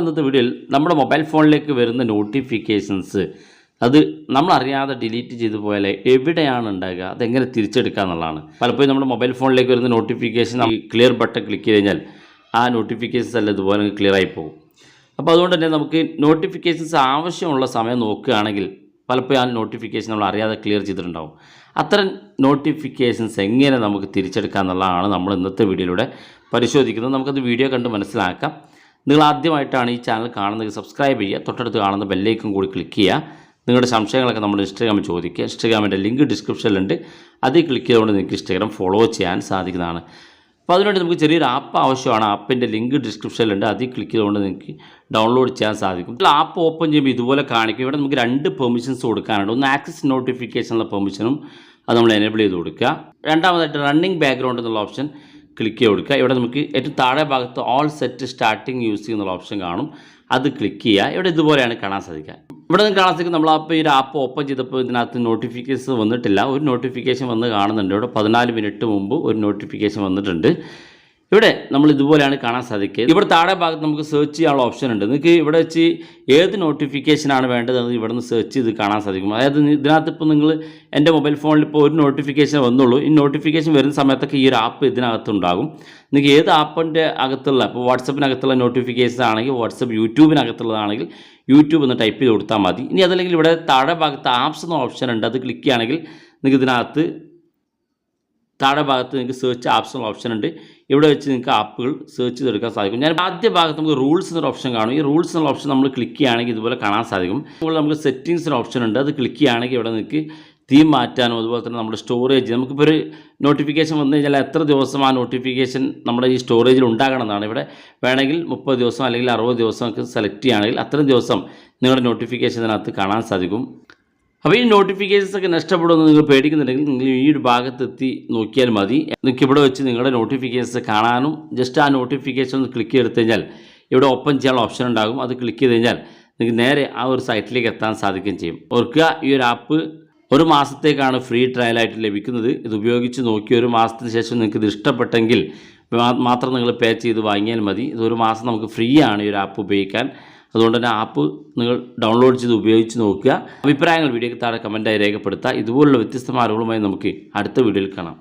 ഇന്നത്തെ വീഡിയോയിൽ നമ്മുടെ മൊബൈൽ ഫോണിലേക്ക് വരുന്ന നോട്ടിഫിക്കേഷൻസ് അത് നമ്മളറിയാതെ ഡിലീറ്റ് ചെയ്തു പോയാൽ എവിടെയാണ് ഉണ്ടാകുക, അതെങ്ങനെ തിരിച്ചെടുക്കുക എന്നുള്ളതാണ്. പലപ്പോഴും നമ്മുടെ മൊബൈൽ ഫോണിലേക്ക് വരുന്ന നോട്ടിഫിക്കേഷൻ ക്ലിയർ ബട്ടൺ ക്ലിക്ക് ചെയ്ത് കഴിഞ്ഞാൽ ആ നോട്ടിഫിക്കേഷൻസ് എല്ലാം ഇതുപോലെ ക്ലിയർ ആയി പോകും. അപ്പോൾ അതുകൊണ്ട് തന്നെ നമുക്ക് നോട്ടിഫിക്കേഷൻസ് ആവശ്യമുള്ള സമയം നോക്കുകയാണെങ്കിൽ പലപ്പോഴും ആ നോട്ടിഫിക്കേഷൻ നമ്മൾ അറിയാതെ ക്ലിയർ ചെയ്തിട്ടുണ്ടാവും. അത്തരം നോട്ടിഫിക്കേഷൻസ് എങ്ങനെ നമുക്ക് തിരിച്ചെടുക്കുക എന്നുള്ളതാണ് നമ്മൾ ഇന്നത്തെ വീഡിയോയിലൂടെ പരിശോധിക്കുന്നത്. നമുക്കത് വീഡിയോ കണ്ട് മനസ്സിലാക്കാം. നിങ്ങൾ ആദ്യമായിട്ടാണ് ഈ ചാനൽ കാണുന്നത്, സബ്സ്ക്രൈബ് ചെയ്യുക, തൊട്ടടുത്ത് കാണുന്ന ബെല്ലൈക്കൺ കൂടി ക്ലിക്ക് ചെയ്യുക. നിങ്ങളുടെ സംശയങ്ങളൊക്കെ നമ്മുടെ ഇൻസ്റ്റാഗ്രാമിൽ ചോദിക്കുക. ഇൻസ്റ്റാഗ്രാമിൻ്റെ ലിങ്ക് ഡിസ്ക്രിപ്ഷനിലുണ്ട്, അതിൽ ക്ലിക്ക് ചെയ്തുകൊണ്ട് നിങ്ങൾക്ക് ഇൻസ്റ്റാഗ്രാം ഫോളോ ചെയ്യാൻ സാധിക്കുന്നതാണ്. അപ്പോൾ അതിനുവേണ്ടി നമുക്ക് ചെറിയൊരു ആപ്പ് ആവശ്യമാണ്. ആപ്പിൻ്റെ ലിങ്ക് ഡിസ്ക്രിപ്ഷനിലുണ്ട്, അതിൽ ക്ലിക്ക് ചെയ്തുകൊണ്ട് നിങ്ങൾക്ക് ഡൗൺലോഡ് ചെയ്യാൻ സാധിക്കും. ആപ്പ് ഓപ്പൺ ചെയ്യുമ്പോൾ ഇതുപോലെ കാണിക്കും. ഇവിടെ നമുക്ക് 2 പെർമിഷൻസ് കൊടുക്കാനുണ്ട്. ഒന്ന് ആക്സസ് നോട്ടിഫിക്കേഷൻ എന്നുള്ള പെർമിഷനും അത് നമ്മൾ എനേബിൾ ചെയ്ത് കൊടുക്കുക. രണ്ടാമതായിട്ട് റണ്ണിങ് ബാക്ക്ഗ്രൗണ്ട് എന്നുള്ള ഓപ്ഷൻ ക്ലിക്ക് ചെയ്ത് കൊടുക്കുക. ഇവിടെ നമുക്ക് ഏറ്റവും താഴെ ഭാഗത്ത് ഓൾ സെറ്റ് സ്റ്റാർട്ടിങ് യൂസ് എന്നുള്ള ഓപ്ഷൻ കാണും, അത് ക്ലിക്ക് ചെയ്യുക. ഇവിടെ ഇതുപോലെയാണ് കാണാൻ സാധിക്കുക. ഇവിടെ നിന്ന് കാണാൻ സാധിക്കും നമ്മൾ ഈ ആപ്പ് ഓപ്പൺ ചെയ്തപ്പോൾ ഇതിനകത്ത് നോട്ടിഫിക്കേഷൻ വന്നിട്ടില്ല. ഒരു നോട്ടിഫിക്കേഷൻ വന്ന് കാണുന്നുണ്ട്. ഇവിടെ 14 മിനിറ്റ് മുമ്പ് ഒരു നോട്ടിഫിക്കേഷൻ വന്നിട്ടുണ്ട്. ഇവിടെ നമ്മൾ ഇതുപോലെയാണ് കാണാൻ സാധിക്കുക. ഇവിടെ താഴെ ഭാഗത്ത് നമുക്ക് സെർച്ച് ചെയ്യാനുള്ള ഓപ്ഷൻ ഉണ്ട്. നിങ്ങൾക്ക് ഇവിടെ വെച്ച് ഏത് നോട്ടിഫിക്കേഷനാണ് വേണ്ടത് അത് ഇവിടെ നിന്ന് സെർച്ച് ചെയ്ത് കാണാൻ സാധിക്കും. അതായത് ഇതിനകത്ത് ഇപ്പോൾ നിങ്ങൾ എൻ്റെ മൊബൈൽ ഫോണിൽ ഇപ്പോൾ ഒരു നോട്ടിഫിക്കേഷൻ വന്നുള്ളൂ. ഈ നോട്ടിഫിക്കേഷൻ വരുന്ന സമയത്തൊക്കെ ഈ ഒരു ആപ്പ് ഇതിനകത്തുണ്ടാകും. നിങ്ങൾക്ക് ഏത് ആപ്പിൻ്റെ അകത്തുള്ള, ഇപ്പോൾ വാട്സപ്പിനകത്തുള്ള നോട്ടിഫിക്കേഷൻ ആണെങ്കിൽ വാട്സപ്പ്, യൂട്യൂബിനകത്തുള്ളതാണെങ്കിൽ യൂട്യൂബ് എന്ന് ടൈപ്പ് ചെയ്ത് കൊടുത്താൽ മതി. ഇനി അതല്ലെങ്കിൽ ഇവിടെ താഴെ ഭാഗത്ത് ആപ്സ് എന്ന ഓപ്ഷൻ ഉണ്ട്, അത് ക്ലിക്ക് ചെയ്യുകയാണെങ്കിൽ നിങ്ങൾക്ക് ഇതിനകത്ത് താഴെ ഭാഗത്ത് നിങ്ങൾക്ക് സെർച്ച് ആപ്സ് എന്ന ഓപ്ഷൻ ഉണ്ട്. ഇവിടെ വെച്ച് നിങ്ങൾക്ക് ആപ്പുകൾ സെർച്ച് ചെയ്തെടുക്കാൻ സാധിക്കും. ഞാൻ ആദ്യ ഭാഗത്ത് നമുക്ക് റൂൾസ് എന്നൊരു ഓപ്ഷൻ കാണും. ഈ റൂൾസ് എന്നുള്ള ഓപ്ഷൻ നമ്മൾ ക്ലിക്ക് ചെയ്യുകയാണെങ്കിൽ ഇതുപോലെ കാണാൻ സാധിക്കും. അതുപോലെ നമുക്ക് സെറ്റിങ്സ് എന്ന ഓപ്ഷൻ ഉണ്ട്, അത് ക്ലിക്ക് ചെയ്യുകയാണെങ്കിൽ ഇവിടെ നിങ്ങൾക്ക് തീം മാറ്റാനോ അതുപോലെ തന്നെ നമ്മുടെ സ്റ്റോറേജ്, നമുക്കിപ്പോൾ ഒരു നോട്ടിഫിക്കേഷൻ വന്നു കഴിഞ്ഞാൽ എത്ര ദിവസം ആ നോട്ടിഫിക്കേഷൻ നമ്മുടെ ഈ സ്റ്റോറേജിൽ ഉണ്ടാകണമെന്നാണ്. ഇവിടെ വേണമെങ്കിൽ 30 ദിവസം അല്ലെങ്കിൽ 60 ദിവസം ഒക്കെ സെലക്ട് ചെയ്യുകയാണെങ്കിൽ അത്രയും ദിവസം നിങ്ങളുടെ നോട്ടിഫിക്കേഷൻ ഇതിനകത്ത് കാണാൻ സാധിക്കും. അപ്പോൾ ഈ നോട്ടിഫിക്കേഷൻസ് ഒക്കെ നഷ്ടപ്പെടുമെന്ന് നിങ്ങൾ പേടിക്കുന്നുണ്ടെങ്കിൽ നിങ്ങൾ ഈ ഒരു ഭാഗത്തെത്തി നോക്കിയാൽ മതി. നിങ്ങൾക്ക് ഇവിടെ വെച്ച് നിങ്ങളുടെ നോട്ടിഫിക്കേഷൻസ് കാണാനും ജസ്റ്റ് ആ നോട്ടിഫിക്കേഷൻ ഒന്ന് ക്ലിക്ക് ചെയ്തെടുത്ത് കഴിഞ്ഞാൽ ഇവിടെ ഓപ്പൺ ചെയ്യാനുള്ള ഓപ്ഷൻ ഉണ്ടാകും, അത് ക്ലിക്ക് ചെയ്ത് കഴിഞ്ഞാൽ നിങ്ങൾക്ക് നേരെ ആ ഒരു സൈറ്റിലേക്ക് എത്താൻ സാധിക്കുകയും ചെയ്യും. ഓർക്കുക, ഈ ഒരു ആപ്പ് 1 മാസത്തേക്കാണ് ഫ്രീ ട്രയലായിട്ട് ലഭിക്കുന്നത്. ഇത് ഉപയോഗിച്ച് നോക്കി 1 മാസത്തിന് ശേഷം നിങ്ങൾക്ക് ഇത് ഇഷ്ടപ്പെട്ടെങ്കിൽ മാത്രം നിങ്ങൾ പേ ചെയ്ത് വാങ്ങിയാൽ മതി. ഇത് 1 മാസം നമുക്ക് ഫ്രീ ആണ് ഈ ഒരു ആപ്പ് ഉപയോഗിക്കാൻ. അതുകൊണ്ട് തന്നെ ആപ്പ് നിങ്ങൾ ഡൗൺലോഡ് ചെയ്ത് ഉപയോഗിച്ച് നോക്കുക. അഭിപ്രായങ്ങൾ വീഡിയോയ്ക്ക് താഴെ കമൻറ്റായി രേഖപ്പെടുത്തുക. ഇതുപോലുള്ള വ്യത്യസ്തമായ അറിവുകളുമായി നമുക്ക് അടുത്ത വീഡിയോയിൽ കാണാം.